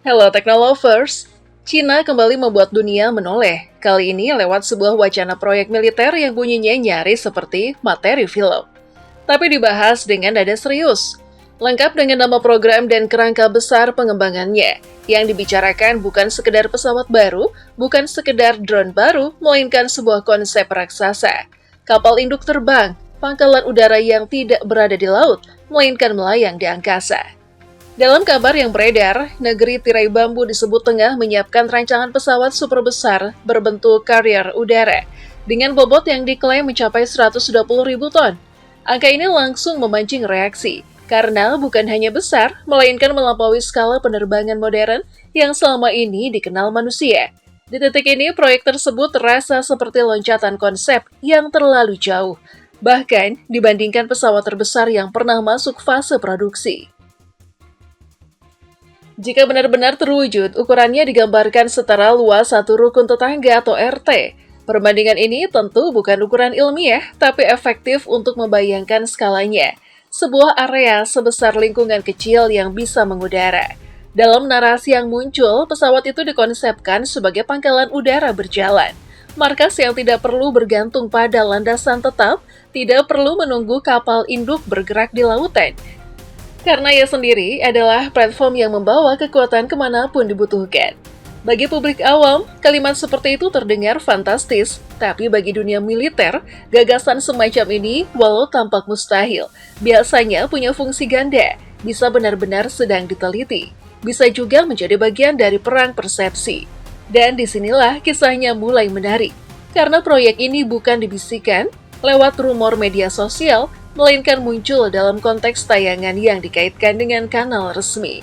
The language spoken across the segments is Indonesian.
Hello Technolovers, Cina kembali membuat dunia menoleh, kali ini lewat sebuah wacana proyek militer yang bunyinya nyaris seperti materi film. Tapi dibahas dengan nada serius, lengkap dengan nama program dan kerangka besar pengembangannya. Yang dibicarakan bukan sekedar pesawat baru, bukan sekedar drone baru, melainkan sebuah konsep raksasa. Kapal induk terbang, pangkalan udara yang tidak berada di laut, melainkan melayang di angkasa. Dalam kabar yang beredar, negeri tirai bambu disebut tengah menyiapkan rancangan pesawat super besar berbentuk karier udara dengan bobot yang diklaim mencapai 120.000 ton. Angka ini langsung memancing reaksi, karena bukan hanya besar, melainkan melampaui skala penerbangan modern yang selama ini dikenal manusia. Di titik ini, proyek tersebut terasa seperti loncatan konsep yang terlalu jauh, bahkan dibandingkan pesawat terbesar yang pernah masuk fase produksi. Jika benar-benar terwujud, ukurannya digambarkan setara luas satu rukun tetangga atau RT. Perbandingan ini tentu bukan ukuran ilmiah, tapi efektif untuk membayangkan skalanya. Sebuah area sebesar lingkungan kecil yang bisa mengudara. Dalam narasi yang muncul, pesawat itu dikonsepkan sebagai pangkalan udara berjalan. Markas yang tidak perlu bergantung pada landasan tetap, tidak perlu menunggu kapal induk bergerak di lautan. Karena ia sendiri adalah platform yang membawa kekuatan kemanapun dibutuhkan. Bagi publik awam, kalimat seperti itu terdengar fantastis, tapi bagi dunia militer, gagasan semacam ini, walau tampak mustahil, biasanya punya fungsi ganda, bisa benar-benar sedang diteliti, bisa juga menjadi bagian dari perang persepsi. Dan disinilah kisahnya mulai menarik, karena proyek ini bukan dibisikkan lewat rumor media sosial, melainkan muncul dalam konteks tayangan yang dikaitkan dengan kanal resmi.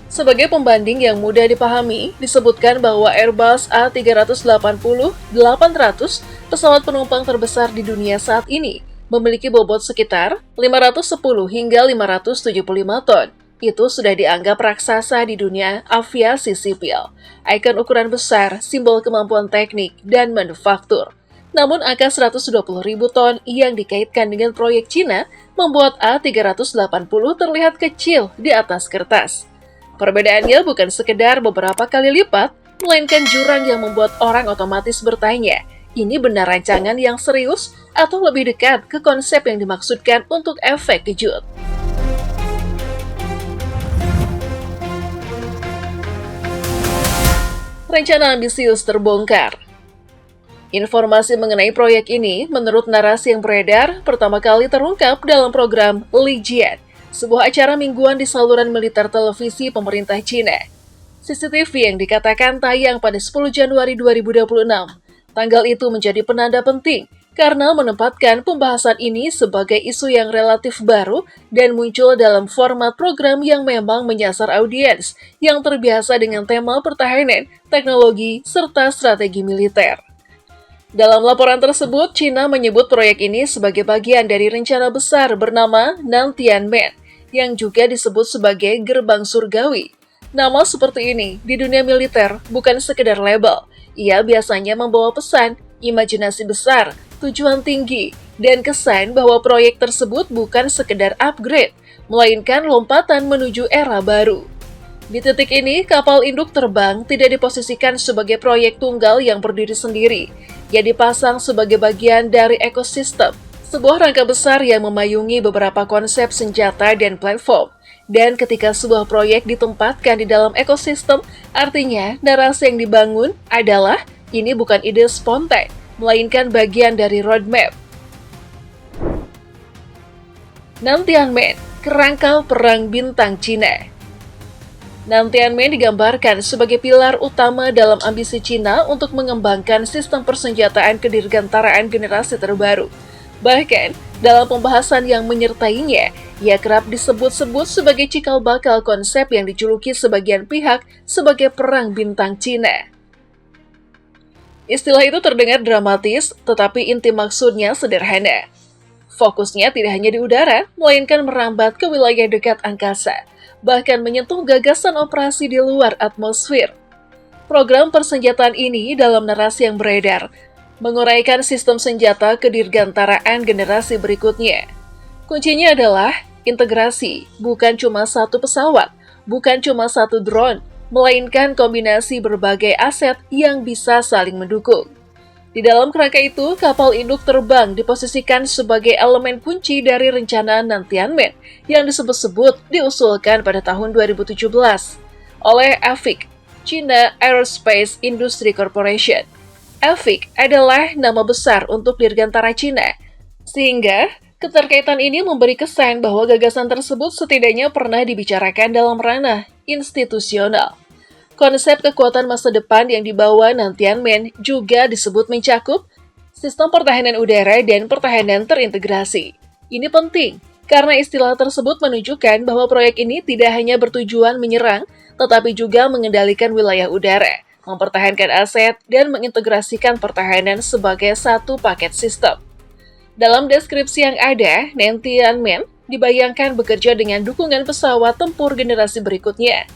Sebagai pembanding yang mudah dipahami, disebutkan bahwa Airbus A380-800, pesawat penumpang terbesar di dunia saat ini, memiliki bobot sekitar 510 hingga 575 ton. Itu sudah dianggap raksasa di dunia aviasi sipil. Ikon ukuran besar, simbol kemampuan teknik dan manufaktur. Namun angka 120.000 ton yang dikaitkan dengan proyek Cina membuat A380 terlihat kecil di atas kertas. Perbedaannya bukan sekedar beberapa kali lipat, melainkan jurang yang membuat orang otomatis bertanya, ini benar rancangan yang serius atau lebih dekat ke konsep yang dimaksudkan untuk efek kejut? Rencana ambisius terbongkar. Informasi mengenai proyek ini, menurut narasi yang beredar, pertama kali terungkap dalam program Lijian, sebuah acara mingguan di saluran militer televisi pemerintah Cina. CCTV yang dikatakan tayang pada 10 Januari 2026. Tanggal itu menjadi penanda penting, karena menempatkan pembahasan ini sebagai isu yang relatif baru dan muncul dalam format program yang memang menyasar audiens yang terbiasa dengan tema pertahanan, teknologi, serta strategi militer. Dalam laporan tersebut, Cina menyebut proyek ini sebagai bagian dari rencana besar bernama Nantianmen, yang juga disebut sebagai gerbang surgawi. Nama seperti ini di dunia militer bukan sekedar label, ia biasanya membawa pesan, imajinasi besar, tujuan tinggi, dan kesan bahwa proyek tersebut bukan sekedar upgrade, melainkan lompatan menuju era baru. Di titik ini, kapal induk terbang tidak diposisikan sebagai proyek tunggal yang berdiri sendiri. Ia dipasang sebagai bagian dari ekosistem, sebuah rangka besar yang memayungi beberapa konsep senjata dan platform. Dan ketika sebuah proyek ditempatkan di dalam ekosistem, artinya narasi yang dibangun adalah ini bukan ide spontan, melainkan bagian dari roadmap. Nantianmen, kerangka perang bintang Cina. Nantianmen digambarkan sebagai pilar utama dalam ambisi Cina untuk mengembangkan sistem persenjataan kedirgantaraan generasi terbaru. Bahkan, dalam pembahasan yang menyertainya, ia kerap disebut-sebut sebagai cikal bakal konsep yang dijuluki sebagian pihak sebagai perang bintang Cina. Istilah itu terdengar dramatis, tetapi inti maksudnya sederhana. Fokusnya tidak hanya di udara, melainkan merambat ke wilayah dekat angkasa, bahkan menyentuh gagasan operasi di luar atmosfer. Program persenjataan ini dalam narasi yang beredar, menguraikan sistem senjata kedirgantaraan generasi berikutnya. Kuncinya adalah integrasi, bukan cuma satu pesawat, bukan cuma satu drone, melainkan kombinasi berbagai aset yang bisa saling mendukung. Di dalam kerangka itu, kapal induk terbang diposisikan sebagai elemen kunci dari rencana Nantianmen yang disebut-sebut diusulkan pada tahun 2017 oleh AVIC, China Aerospace Industry Corporation. AVIC adalah nama besar untuk dirgantara China, sehingga keterkaitan ini memberi kesan bahwa gagasan tersebut setidaknya pernah dibicarakan dalam ranah institusional. Konsep kekuatan masa depan yang dibawa Nantianmen juga disebut mencakup sistem pertahanan udara dan pertahanan terintegrasi. Ini penting, karena istilah tersebut menunjukkan bahwa proyek ini tidak hanya bertujuan menyerang, tetapi juga mengendalikan wilayah udara, mempertahankan aset, dan mengintegrasikan pertahanan sebagai satu paket sistem. Dalam deskripsi yang ada, Nantianmen dibayangkan bekerja dengan dukungan pesawat tempur generasi berikutnya,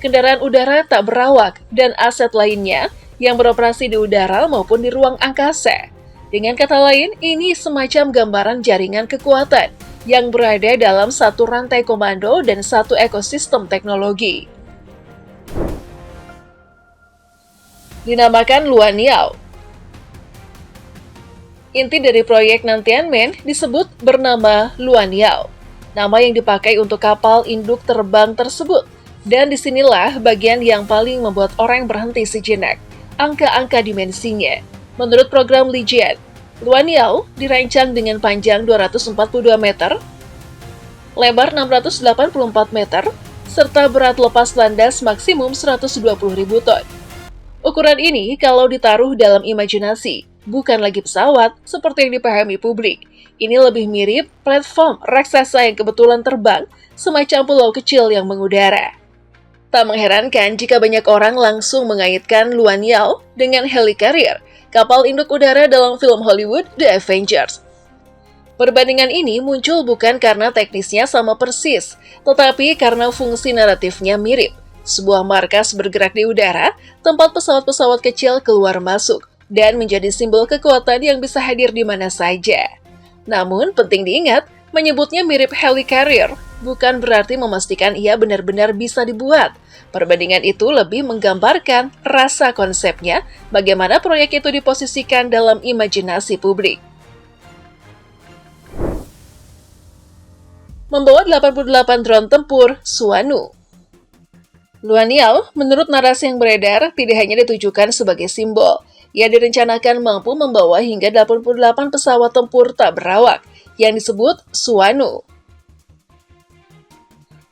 kendaraan udara tak berawak, dan aset lainnya yang beroperasi di udara maupun di ruang angkasa. Dengan kata lain, ini semacam gambaran jaringan kekuatan yang berada dalam satu rantai komando dan satu ekosistem teknologi. Dinamakan Luaniao. Inti dari proyek Nantianmen disebut bernama Luaniao, nama yang dipakai untuk kapal induk terbang tersebut. Dan disinilah bagian yang paling membuat orang berhenti sejenak, angka-angka dimensinya. Menurut program Lijian, Luaniao dirancang dengan panjang 242 meter, lebar 684 meter, serta berat lepas landas maksimum 120.000 ton. Ukuran ini kalau ditaruh dalam imajinasi, bukan lagi pesawat seperti yang dipahami publik. Ini lebih mirip platform raksasa yang kebetulan terbang, semacam pulau kecil yang mengudara. Tak mengherankan jika banyak orang langsung mengaitkan Luaniao dengan helicarrier, kapal induk udara dalam film Hollywood The Avengers. Perbandingan ini muncul bukan karena teknisnya sama persis, tetapi karena fungsi naratifnya mirip. Sebuah markas bergerak di udara, tempat pesawat-pesawat kecil keluar masuk, dan menjadi simbol kekuatan yang bisa hadir di mana saja. Namun, penting diingat, menyebutnya mirip helicarrier bukan berarti memastikan ia benar-benar bisa dibuat. Perbandingan itu lebih menggambarkan rasa konsepnya, bagaimana proyek itu diposisikan dalam imajinasi publik. Membawa 88 drone tempur Suanu. Luaniao, menurut narasi yang beredar, tidak hanya ditujukan sebagai simbol. Ia direncanakan mampu membawa hingga 88 pesawat tempur tak berawak, yang disebut Suanu.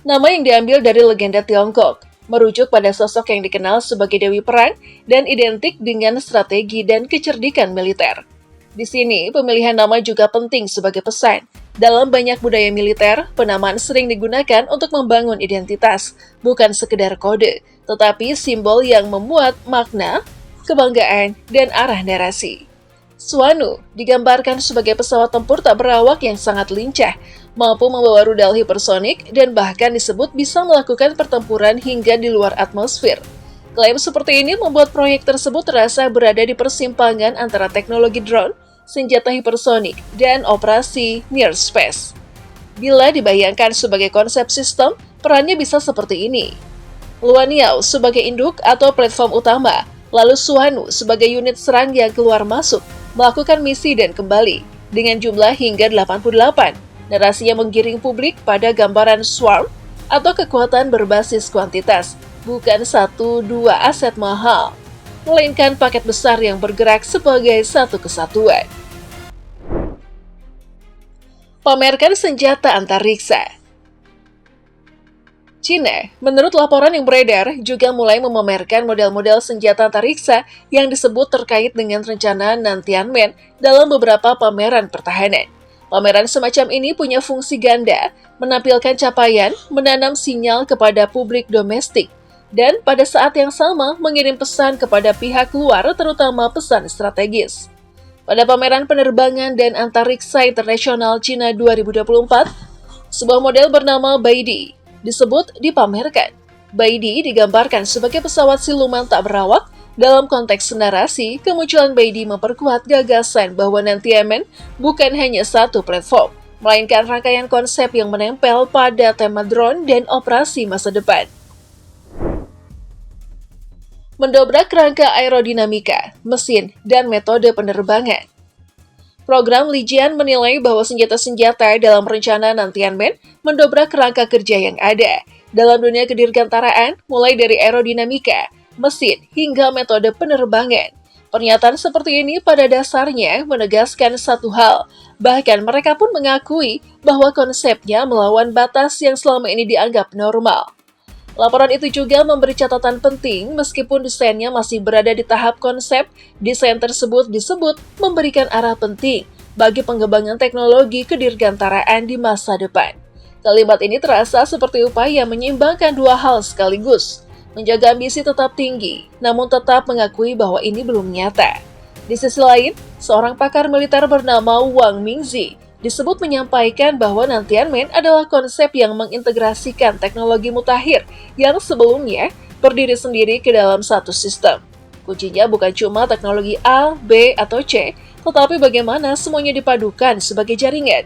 Nama yang diambil dari legenda Tiongkok, merujuk pada sosok yang dikenal sebagai Dewi Perang dan identik dengan strategi dan kecerdikan militer. Di sini, pemilihan nama juga penting sebagai pesan. Dalam banyak budaya militer, penamaan sering digunakan untuk membangun identitas, bukan sekedar kode, tetapi simbol yang memuat makna, kebanggaan, dan arah narasi. Suanu digambarkan sebagai pesawat tempur tak berawak yang sangat lincah, mampu membawa rudal hipersonik, dan bahkan disebut bisa melakukan pertempuran hingga di luar atmosfer. Klaim seperti ini membuat proyek tersebut terasa berada di persimpangan antara teknologi drone, senjata hipersonik, dan operasi near space. Bila dibayangkan sebagai konsep sistem, perannya bisa seperti ini. Luaniao sebagai induk atau platform utama, lalu Suanu sebagai unit serang yang keluar masuk, melakukan misi dan kembali, dengan jumlah hingga 88. Narasinya menggiring publik pada gambaran swarm atau kekuatan berbasis kuantitas, bukan 1-2 aset mahal, melainkan paket besar yang bergerak sebagai satu kesatuan. Pamerkan senjata antariksa. China, menurut laporan yang beredar, juga mulai memamerkan model-model senjata antariksa yang disebut terkait dengan rencana Nantianmen dalam beberapa pameran pertahanan. Pameran semacam ini punya fungsi ganda, menampilkan capaian, menanam sinyal kepada publik domestik, dan pada saat yang sama mengirim pesan kepada pihak luar, terutama pesan strategis. Pada pameran penerbangan dan antariksa internasional Cina 2024, sebuah model bernama Baidi disebut dipamerkan. Baidi digambarkan sebagai pesawat siluman tak berawak. Dalam konteks narasi, kemunculan Baidi memperkuat gagasan bahwa Nantianmen bukan hanya satu platform, melainkan rangkaian konsep yang menempel pada tema drone dan operasi masa depan. mendobrak kerangka aerodinamika, mesin, dan metode penerbangan. Program Lijian menilai bahwa senjata-senjata dalam rencana Nantianmen mendobrak kerangka kerja yang ada dalam dunia kedirgantaraan, mulai dari aerodinamika, mesin, hingga metode penerbangan. Pernyataan seperti ini pada dasarnya menegaskan satu hal, bahkan mereka pun mengakui bahwa konsepnya melawan batas yang selama ini dianggap normal. Laporan itu juga memberi catatan penting meskipun desainnya masih berada di tahap konsep, desain tersebut disebut memberikan arah penting bagi pengembangan teknologi kedirgantaraan di masa depan. Kalimat ini terasa seperti upaya menyeimbangkan dua hal sekaligus, menjaga ambisi tetap tinggi, namun tetap mengakui bahwa ini belum nyata. Di sisi lain, seorang pakar militer bernama Wang Mingzi disebut menyampaikan bahwa Nantianmen adalah konsep yang mengintegrasikan teknologi mutakhir yang sebelumnya berdiri sendiri ke dalam satu sistem. Kuncinya bukan cuma teknologi A, B, atau C, tetapi bagaimana semuanya dipadukan sebagai jaringan.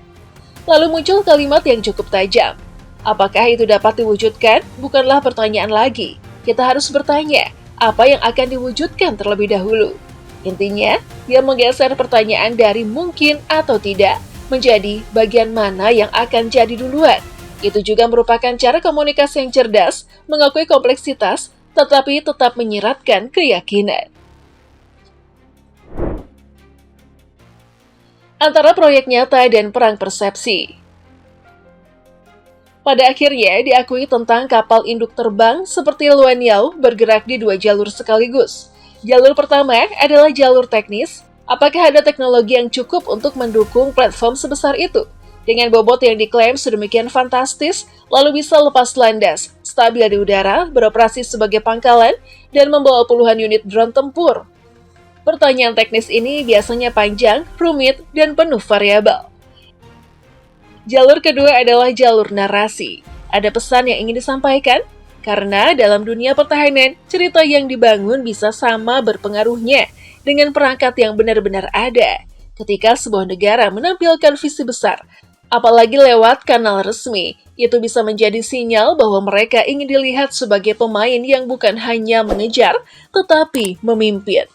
Lalu muncul kalimat yang cukup tajam. Apakah itu dapat diwujudkan? Bukanlah pertanyaan lagi. Kita harus bertanya, apa yang akan diwujudkan terlebih dahulu? Intinya, dia menggeser pertanyaan dari mungkin atau tidak menjadi bagian mana yang akan jadi duluan. Itu juga merupakan cara komunikasi yang cerdas, mengakui kompleksitas, tetapi tetap menyiratkan keyakinan. Antara proyek nyata dan perang persepsi. Pada akhirnya diakui tentang kapal induk terbang seperti Luanyao bergerak di dua jalur sekaligus. Jalur pertama adalah jalur teknis. Apakah ada teknologi yang cukup untuk mendukung platform sebesar itu? Dengan bobot yang diklaim sedemikian fantastis, lalu bisa lepas landas, stabil di udara, beroperasi sebagai pangkalan, dan membawa puluhan unit drone tempur. Pertanyaan teknis ini biasanya panjang, rumit, dan penuh variabel. Jalur kedua adalah jalur narasi. Ada pesan yang ingin disampaikan? Karena dalam dunia pertahanan, cerita yang dibangun bisa sama berpengaruhnya dengan perangkat yang benar-benar ada. Ketika sebuah negara menampilkan visi besar, apalagi lewat kanal resmi, itu bisa menjadi sinyal bahwa mereka ingin dilihat sebagai pemain yang bukan hanya mengejar, tetapi memimpin.